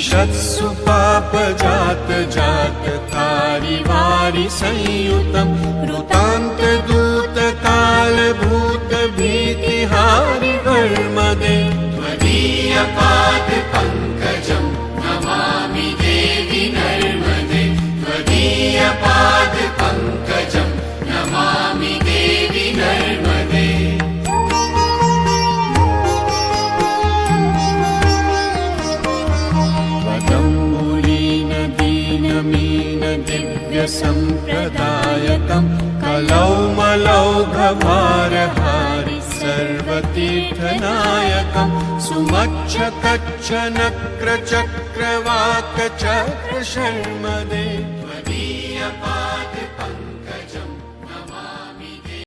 ईषत्सु पापजात जात तारि वारि संयुतं कृतान्त दूत काल भूत भीतिहारि वर्मदे त्वदीयपाद पंकजं नमामि देवि नर्मदे त्वदीयपाद पंकजं नमामि देवि नर्मदे दीनमीन दिव्य संप्रदायकं कलौमलौघभारहारि सर्वतीर्थनायकं सुमच्छ कच्छ नक्र चक्रवाक चक्र शर्मदे